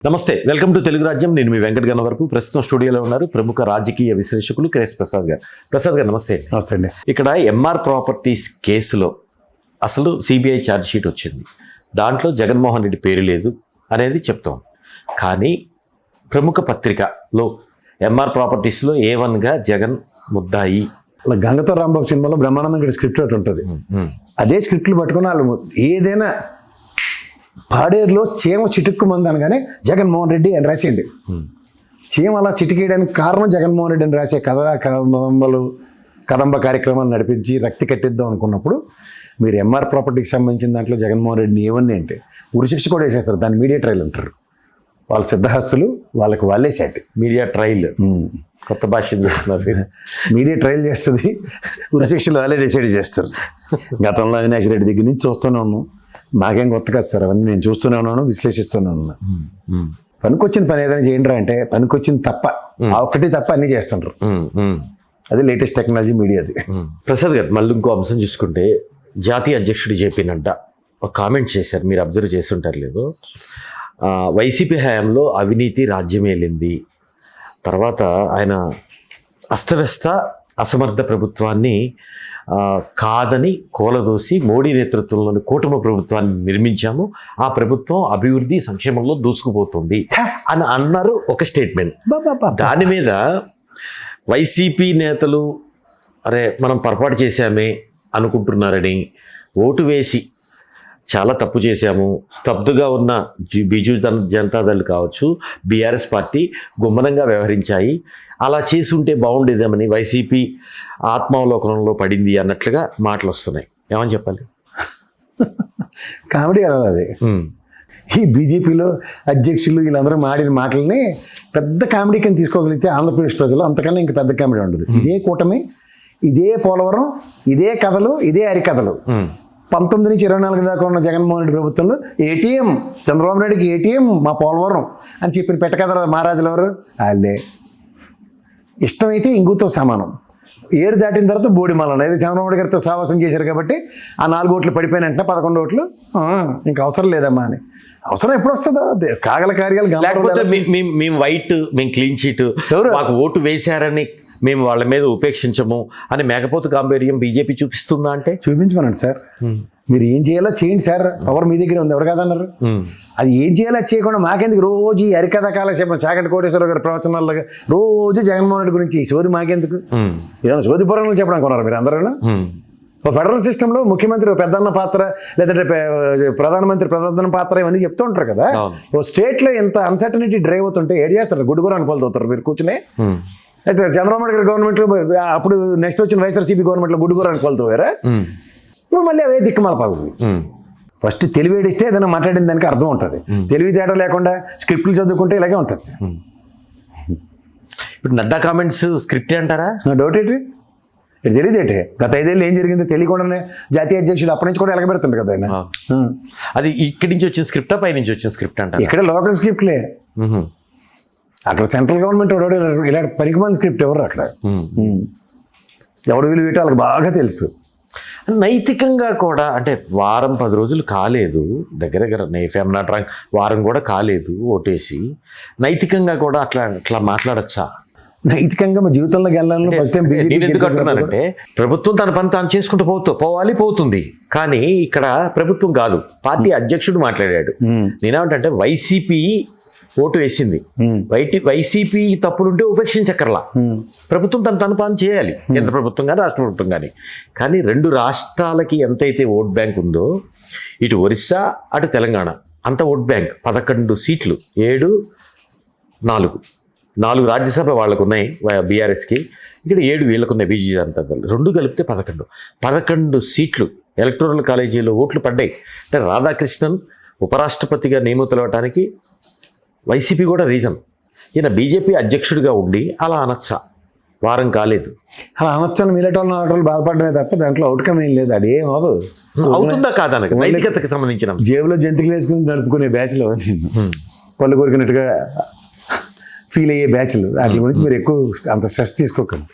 నమస్తే, welcome to Telugu రాజ్యం. నేను మీ వెంకట గన్నవరపు. ప్రస్తుతం స్టూడియోలో ఉన్నారు ప్రముఖ రాజకీయ విశ్లేషకులు క్రేస్ ప్రసాద్ గారు. ప్రసాద్ గారు నమస్తే. నమస్తే అండి. ఇక్కడ ఎంఆర్ ప్రాపర్టీస్ కేసులో అసలు సిబిఐ ఛార్జ్ షీట్ వచ్చింది. దాంట్లో జగన్మోహన్ రెడ్డి పేరు లేదు అనేది చెప్తాం. కానీ ప్రముఖ పత్రికలో ఎంఆర్ ప్రాపర్టీస్లో A1గా జగన్ ముద్దాయి. అలా గంగతో రాంబాబు సినిమాలో బ్రహ్మానందం గడి స్క్రిప్ట్ ఒకటి ఉంటుంది. అదే స్క్రిప్ట్లు పట్టుకుని వాళ్ళు ఏదైనా పాడేరులో చీమ చిటుక్కుమంది అనగానే జగన్మోహన్ రెడ్డి అని రాసేయండి. చీమ అలా చిటికేయడానికి కారణం జగన్మోహన్ రెడ్డి అని రాసే కదంబ కార్యక్రమాలు నడిపించి రక్తి కట్టిద్దాం అనుకున్నప్పుడు మీరు ఎంఆర్ ప్రాపర్టీకి సంబంధించిన దాంట్లో జగన్మోహన్ రెడ్డిని ఏమని అంటే ఉరిశిక్ష కూడా వేసేస్తారు. దాన్ని మీడియా ట్రయల్ అంటారు. వాళ్ళ సిద్ధహస్తులు వాళ్ళకి వాళ్ళే సెట్. మీడియా ట్రయల్ కొత్త భాష చేస్తున్నారు. మీడియా ట్రయల్ చేస్తుంది, ఉరిశిక్షలు వాళ్ళే డిసైడ్ చేస్తారు. గతంలో అవినాష్ రెడ్డి దగ్గర నుంచి చూస్తూనే ఉన్నాం. మాకేం కొత్త కాదు సార్, అవన్నీ నేను చూస్తూనే ఉన్నాను, విశ్లేషిస్తూనే ఉన్నాను. పనికొచ్చిన పని ఏదైనా చేయండి అంటే పనికొచ్చింది తప్ప ఆ ఒక్కటి తప్ప అన్నీ చేస్తుంటారు. అది లేటెస్ట్ టెక్నాలజీ మీడియాది. ప్రసాద్ గారు, మళ్ళీ ఇంకో అంశం చూసుకుంటే జాతీయ అధ్యక్షుడు జేపీ నడ్డా ఒక కామెంట్ చేశారు. మీరు అబ్జర్వ్ చేస్తుంటారు లేదు, వైసీపీ హయాంలో అవినీతి రాజ్యం ఏలింది, తర్వాత ఆయన అస్తవ్యస్త అసమర్థ ప్రభుత్వాన్ని కాదని కూలదోసి మోడీ నేతృత్వంలోని కూటమి ప్రభుత్వాన్ని నిర్మించాము, ఆ ప్రభుత్వం అభివృద్ధి సంక్షేమంలో దూసుకుపోతుంది అని అన్నారు ఒక స్టేట్మెంట్. దాని మీద వైసీపీ నేతలు అరే మనం పొరపాటు చేశామే అనుకుంటున్నారని, ఓటు వేసి చాలా తప్పు చేశాము, స్తబ్దుగా ఉన్న బిజు జనతాదళ్ కావచ్చు, బీఆర్ఎస్ పార్టీ గుమ్మనంగా వ్యవహరించాయి, అలా చేసుంటే బాగుండేదేమని వైసీపీ ఆత్మావలోకనంలో పడింది అన్నట్లుగా మాటలు వస్తున్నాయి. ఏమని చెప్పాలి? కామెడీ అలా అది. ఈ బీజేపీలో అధ్యక్షులు వీళ్ళందరూ మాడిన మాటలని పెద్ద కామెడీ కింద తీసుకోగలిగితే ఆంధ్రప్రదేశ్ ప్రజలు అంతకన్నా ఇంకా పెద్ద కామెడీ ఉండదు. ఇదే కూటమి, ఇదే పోలవరం, ఇదే కథలు, ఇదే అరికథలు. 19 నుంచి 24 దాకా ఉన్న జగన్మోహన్ రెడ్డి ప్రభుత్వంలో ఏటీఎం, చంద్రబాబు నాయుడికి ఏటీఎం మా పోలవరం అని చెప్పిన పెట్టకథల మహారాజులు ఎవరు? వాళ్ళే. ఇష్టమైతే ఇంగుతో సమానం. ఏరు దాటిన తర్వాత బోడి మల్లన. అయితే చంద్రబాబు నాయుడు గారితో సావాసం చేశారు కాబట్టి ఆ 4 ఓట్లు పడిపోయిన వెంటనే 11 ఓట్లు ఇంకా అవసరం లేదమ్మా అని. అవసరం ఎప్పుడు వస్తుందో కాగల కార్యాలు. లేకపోతే మేము వైట్, మేము క్లీన్ షీట్, మాకు ఓటు వేశారని మేము వాళ్ళ మీద ఉపేక్షించము అని మేకపోతు గాంభీర్యం బీజేపీ చూపిస్తుందా అంటే? చూపించమనండి సార్. మీరు ఏం చేయాలో చేయండి సార్, పవర్ మీ దగ్గర ఉంది, ఎవరు కాదన్నారు. అది ఏం చేయాలో చేయకుండా మాకెందుకు రోజు ఈ హరికథ కాలక్షేపం చాకటి కోటేశ్వర గారి ప్రవచనాలుగా రోజు జగన్మోహన్ రెడ్డి గురించి సోది మాకెందుకు? ఏదైనా సోది పురాణాలు చెప్పడానికి కొన్నారు మీరు అందరూ. ఫెడరల్ సిస్టంలో ముఖ్యమంత్రి పెద్దన్న పాత్ర, లేదంటే ప్రధానమంత్రి ప్రధాన పాత్ర ఇవన్నీ చెప్తూ ఉంటారు కదా. ఓ స్టేట్లో ఎంత అన్సర్టనిటీ డ్రైవ్ అవుతుంటే ఏడు చేస్తారు, గుడ్డుగురాన్ని పోలుతవుతారు మీరు కూర్చునే. చంద్రబాబు నాయుడు గారి గవర్నమెంట్లో అప్పుడు నెక్స్ట్ వచ్చిన వైఎస్ఆర్సీపీ గవర్నమెంట్లో గుడ్డుగురానికి పోలుతారా? ఇప్పుడు మళ్ళీ అవే దిక్కుమాల పదవి. ఫస్ట్ తెలివేడిస్తే ఏదైనా మాట్లాడిన దానికి అర్థం ఉంటుంది. తెలివితేట లేకుండా స్క్రిప్ట్లు చదువుకుంటే ఇలాగే ఉంటుంది. ఇప్పుడు నడ్డా కామెంట్స్ స్క్రిప్ట్ అంటారా? డౌట్ ఏంటి? ఇది తెలియదేంటి? గత 5 ఏళ్ళు ఏం జరిగిందో తెలియకుండానే జాతీయ అధ్యక్షుడు అప్పటి నుంచి కూడా ఎలగబెడుతుంది కదా ఆయన. అది ఇక్కడి నుంచి వచ్చిన స్క్రిప్టా, పై నుంచి వచ్చిన స్క్రిప్ట్ అంటారు? ఇక్కడ లోకల్ స్క్రిప్ట్లే. అక్కడ సెంట్రల్ గవర్నమెంట్ ఇలా పనికిమాలిన స్క్రిప్ట్ ఎవరు అక్కడ? ఎవడు వీళ్ళు వీటి వాళ్ళకి బాగా తెలుసు. నైతికంగా కూడా అంటే వారం 10 రోజులు కాలేదు, దగ్గర వారం కూడా కాలేదు ఓటేసి, నైతికంగా కూడా అట్లా మాట్లాడచ్చా? నైతికంగా మా జీవితంలో వెళ్ళాలని ఫస్ట్ టైం ఎందుకు అంటున్నానంటే, ప్రభుత్వం తన పని తాను చేసుకుంటూ పోతుంది. కానీ ఇక్కడ ప్రభుత్వం కాదు, పార్టీ అధ్యక్షుడు మాట్లాడాడు. నేనేమంటే వైసీపీ ఓటు వేసింది, వైసీపీ తప్పులుంటే ఉపేక్షించక్కర్లా, ప్రభుత్వం తన పని చేయాలి, కేంద్ర ప్రభుత్వం కానీ రాష్ట్ర ప్రభుత్వం కానీ. కానీ 2 రాష్ట్రాలకి ఎంతైతే ఓట్ బ్యాంక్ ఉందో, ఇటు ఒరిస్సా అటు తెలంగాణ అంత ఓట్ బ్యాంక్ 11 సీట్లు, 4 రాజ్యసభ వాళ్ళకు ఉన్నాయి బీఆర్ఎస్కి, ఇక్కడ 7 వీళ్ళకున్నాయి బీజేపీ జనతాదళ్. 2 కలిపితే 11 సీట్లు ఎలక్టోరల్ కాలేజీలో ఓట్లు పడ్డాయి. అంటే రాధాకృష్ణన్ ఉపరాష్ట్రపతిగా నియమితులవటానికి వైసీపీ కూడా రీజన్. ఈయన బీజేపీ అధ్యక్షుడిగా ఉండి అలా అనొచ్చా? వారం కాలేదు అలా అనొచ్చని మీరేటోళ్ళు బాధపడమే తప్ప దాంట్లో అవుట్కమ్ ఏం లేదు. అది ఏం అవదు. అవుతుందా కాదా నైతికతకి సంబంధించిన జేబులో జంతికలు వేసుకుని నడుపుకునే బ్యాచ్లు పళ్ళు కోరికినట్టుగా ఫీల్ అయ్యే బ్యాచ్లు వాటి గురించి మీరు ఎక్కువ అంత స్ట్రెస్ తీసుకోకండి.